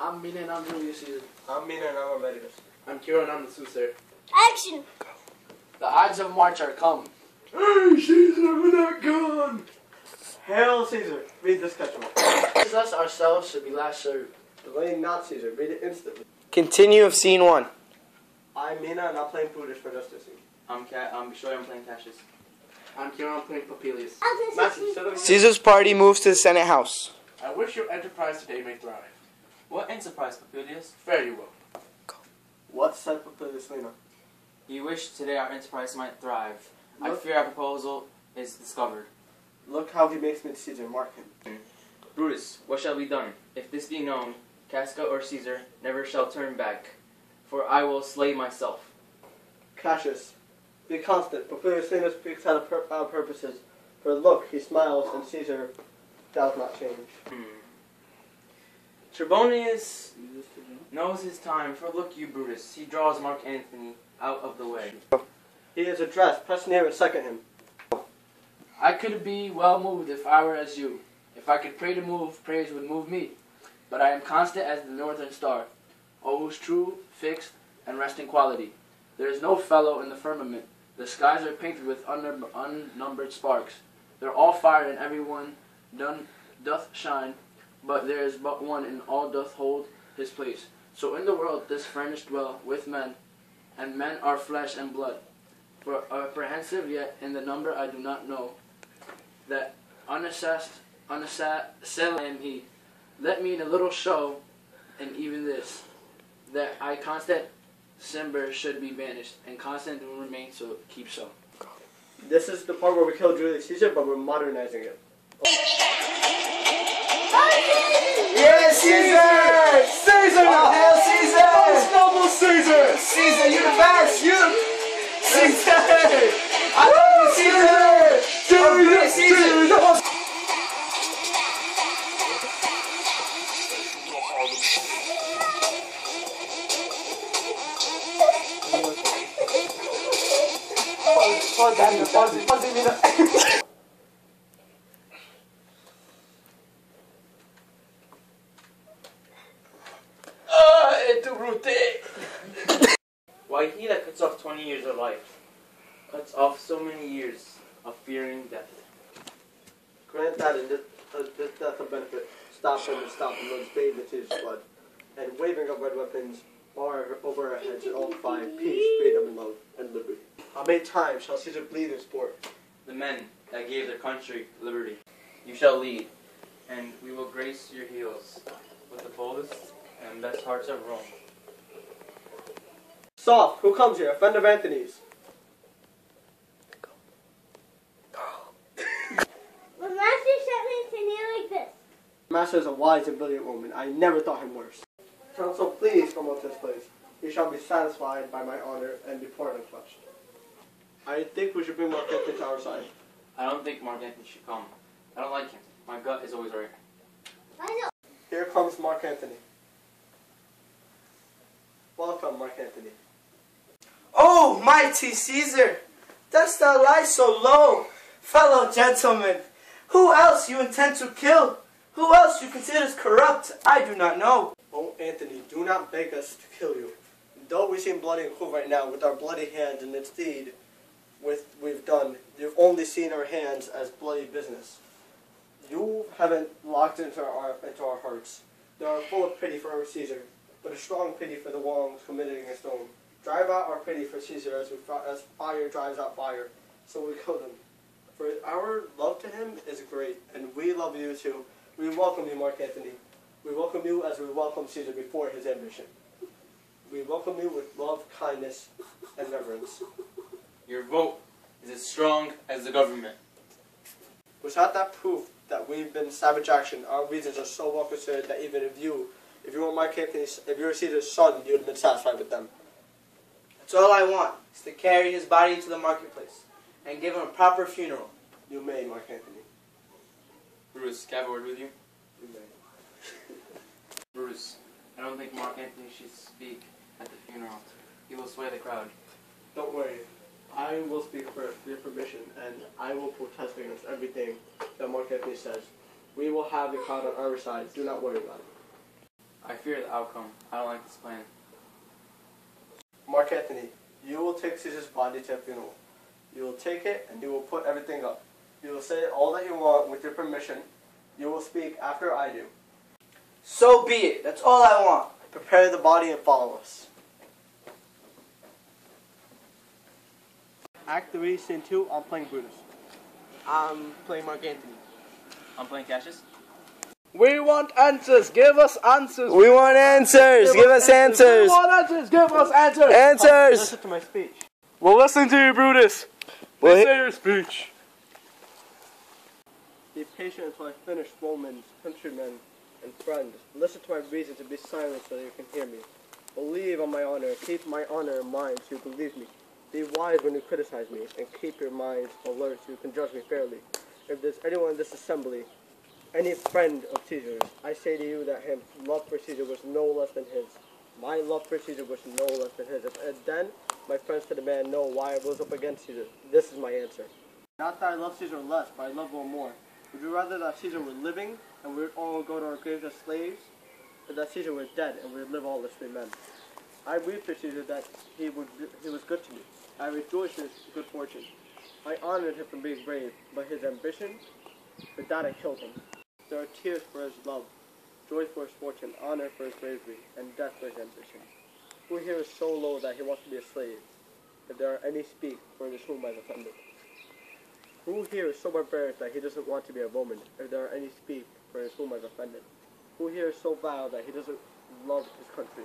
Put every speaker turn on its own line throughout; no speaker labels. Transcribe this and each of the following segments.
I'm Mina and I'm Julius.
I'm Mina and I'm Emeritus.
I'm Kero and I'm the soothsayer.
Action!
The Ides of March are come.
Hey, Caesar, we're not gone! Hail Caesar! Read this catchment.
Us ourselves should be last served.
Delay not Caesar. Read it instantly.
Continue of scene 1.
I'm Mina and I'm playing Brutus for justice.
I'm Beshoy, I'm playing Cassius.
I'm Kero, I'm playing Papilius.
Caesar's party moves to the Senate House.
I wish your enterprise today may thrive.
What enterprise, Papilius?
Fare you well.
What said Papilius Mina?
You wish today our enterprise might thrive. I fear our proposal is discovered.
Look how he makes me to Caesar, mark him.
Brutus, what shall be done? If this be known, Casca or Caesar never shall turn back, for I will slay myself.
Cassius, be constant. Papilius Mina speaks out of purposes. For look, he smiles, and Caesar does not change.
Trebonius knows his time, for look you, Brutus, he draws Marc Antony out of the way.
He is addressed. Press near and second him.
I could be well moved if I were as you. If I could pray to move, praise would move me. But I am constant as the northern star, always true, fixed, and resting quality. There is no fellow in the firmament. The skies are painted with unnumbered sparks. They're all fire, and every one doth shine, but there is but one, and all doth hold his place. So in the world this furnace dwell with men, and men are flesh and blood. For apprehensive yet in the number I do not know, that unassessed am he. Let me in a little show, and even this, that I constant Simber should be banished, and constant will remain, so keep so.
This is the part where we kill Julius Caesar, but we're modernizing it.
Yes, Caesar! Caesar! Hail Caesar!
Most noble Caesar!
Caesar, you're the best! Caesar! I love you, Caesar! Caesar!
Why he that cuts off 20 years of life, cuts off so many years of fearing death.
Grant that in this death of benefit, stop him and stop him, let's bathe in Caesar's blood. And waving of red weapons bar over our heads and all cry, peace, freedom, and love, and liberty. How many times shall Caesar bleed in sport?
The men that gave their country liberty, you shall lead, and we will grace your heels with the boldest and best hearts of Rome.
Soft, who comes here? A friend of Antony's.
The master sent me to kneel like this.
Master is a wise and brilliant woman. I never thought him worse. Counsel, please come up to this place. You shall be satisfied by my honor and be poor and unclutched. I think we should bring Marc Antony to our side.
I don't think Marc Antony should come. I don't like him. My gut is always right.
I know.
Here comes Marc Antony. Welcome, Marc Antony.
Oh, mighty Caesar! Dost thou lie so low? Fellow gentlemen, who else you intend to kill? Who else you consider corrupt? I do not know.
Oh, Antony, do not beg us to kill you. Though we seem bloody and cruel right now with our bloody hands and its deed we've done, you've only seen our hands as bloody business. You haven't locked into our hearts. They are full of pity for our Caesar, but a strong pity for the wrongs committed against Rome. Drive out our pity for Caesar as fire drives out fire, so we kill them. For our love to him is great, and we love you too. We welcome you, Marc Antony. We welcome you as we welcome Caesar before his ambition. We welcome you with love, kindness, and reverence.
Your vote is as strong as the government.
Without that proof that we've been savage action, our reasons are so well considered that even if you were Marc Antony, if you were Caesar's son, you would have been satisfied with them.
That's all I want, is to carry his body to the marketplace and give him a proper funeral.
You may, Marc Antony.
Brutus, can I have a word with you?
You may.
Brutus, I don't think Marc Antony should speak at the funeral. He will sway the crowd.
Don't worry. I will speak first with your permission, and I will protest against everything that Marc Antony says. We will have the crowd on our side. Do not worry about it.
I fear the outcome. I don't like this plan.
Mark Antony, you will take Caesar's body to a funeral. You will take it and you will put everything up. You will say all that you want with your permission. You will speak after I do.
So be it. That's all I want.
Prepare the body and follow us. Act 3, Scene 2, I'm playing Brutus. I'm playing Mark Antony.
I'm playing Cassius.
We want answers. Give us answers.
We want answers. Give us
We
answers.
want answers. Give us answers.
Answers.
Listen to my speech.
We'll listen to you, Brutus.
Well,
Please say your speech.
Be patient until I finish, Romans, countrymen, and friends. Listen to my reason to be silent so that you can hear me. Believe on my honor. Keep my honor in mind so you believe me. Be wise when you criticize me, and keep your minds alert so you can judge me fairly. If there's anyone in this assembly, any friend of Caesar's, I say to you that his love for Caesar was no less than his. My love for Caesar was no less than his. If then my friends to demand know why I rose up against Caesar, this is my answer. Not that I love Caesar less, but I love one more. Would you rather that Caesar were living and we would all go to our graves as slaves, or that Caesar was dead and we would live all as free men? I weep for Caesar that he was good to me. I rejoice in his good fortune. I honored him for being brave, but his ambition, for that I killed him. There are tears for his love, joy for his fortune, honor for his bravery, and death for his ambition. Who here is so low that he wants to be a slave? If there are any speak, for it is whom I have offended. Who here is so barbaric that he doesn't want to be a Roman? If there are any speak, for it is whom I have offended. Who here is so vile that he doesn't love his country?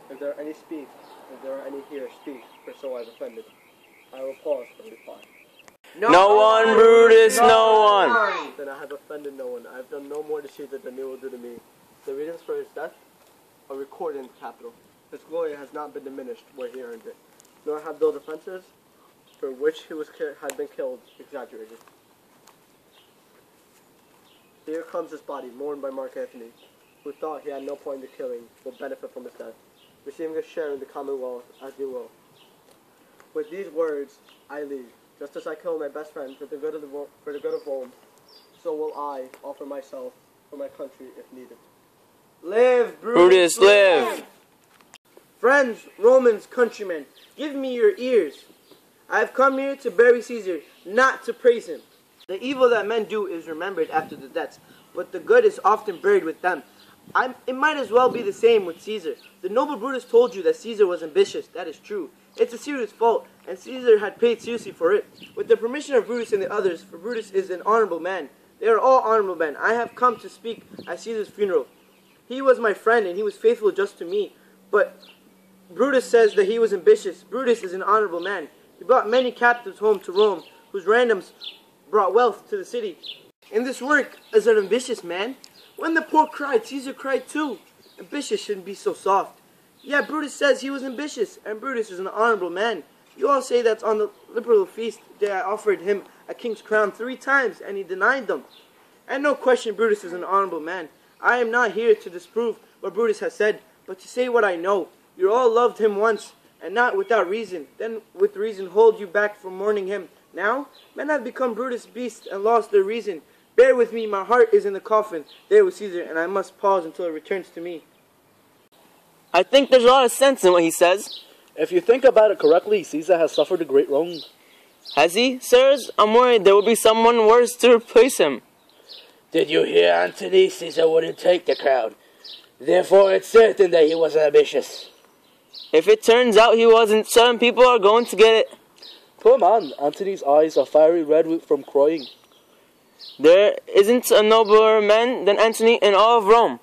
If there are any speak, if there are any here speak, for so I have offended. I will pause for reply.
No one, Brutus, no one.
Then I have offended no one. I have done no more to Caesar than you will do to me. The reasons for his death are recorded in the Capitol. His glory has not been diminished where he earned it, nor have those offenses for which he had been killed exaggerated. Here comes his body, mourned by Mark Antony, who thought he had no point in the killing, will benefit from his death, receiving a share in the commonwealth as you will. With these words, I leave. Just as I killed my best friend for the good of Rome, so will I offer myself for my country if needed.
Live,
Brutus, live.
Friends, Romans, countrymen, give me your ears. I have come here to bury Caesar, not to praise him. The evil that men do is remembered after the deaths, but the good is often buried with them. It might as well be the same with Caesar. The noble Brutus told you that Caesar was ambitious. That is true. It's a serious fault, and Caesar had paid seriously for it. With the permission of Brutus and the others, for Brutus is an honorable man. They are all honorable men. I have come to speak at Caesar's funeral. He was my friend, and he was faithful just to me. But Brutus says that he was ambitious. Brutus is an honorable man. He brought many captives home to Rome, whose ransoms brought wealth to the city. In this work is an ambitious man. When the poor cried, Caesar cried too. Ambitious shouldn't be so soft. Yeah, Brutus says he was ambitious, and Brutus is an honorable man. You all say that on the liberal feast day I offered him a king's crown 3 times, and he denied them. And no question Brutus is an honorable man. I am not here to disprove what Brutus has said, but to say what I know. You all loved him once, and not without reason. Then with reason hold you back from mourning him. Now, men have become Brutus' beasts and lost their reason. Bear with me, my heart is in the coffin, there with Caesar, and I must pause until it returns to me.
I think there's a lot of sense in what he says.
If you think about it correctly, Caesar has suffered a great wrong.
Has he, sirs? I'm worried there will be someone worse to replace him.
Did you hear, Antony? Caesar wouldn't take the crown. Therefore, it's certain that he was ambitious.
If it turns out he wasn't, certain people are going to get it.
Poor man, Antony's eyes are fiery red from crying.
There isn't a nobler man than Antony in all of Rome.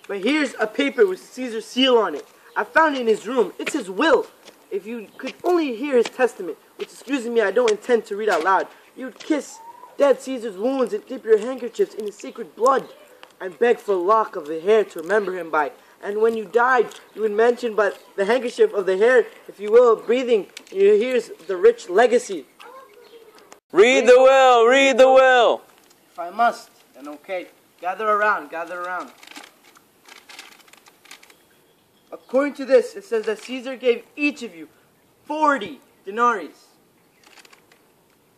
But here's a paper with Caesar's seal on it. I found it in his room. It's his will. If you could only hear his testament, which, excuse me, I don't intend to read out loud, you'd kiss dead Caesar's wounds and dip your handkerchiefs in his sacred blood and beg for a lock of the hair to remember him by. And when you died, you would mention by the handkerchief of the hair, if you will, breathing. Here's the rich legacy.
Read the will, read the will.
If I must, then okay. Gather around, gather around. According to this, it says that Caesar gave each of you 40 denarii.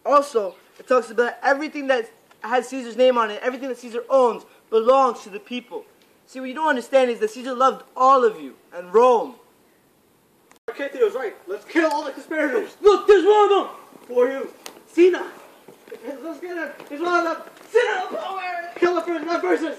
Also, it talks about everything that has Caesar's name on it, everything that Caesar owns belongs to the people. See, what you don't understand is that Caesar loved all of you, and Rome.
Cassius was right. Let's kill all the conspirators.
Look, there's one of them!
For you.
Sina!
Let's get him. He's one of them. Sit up. Kill the first, not versus.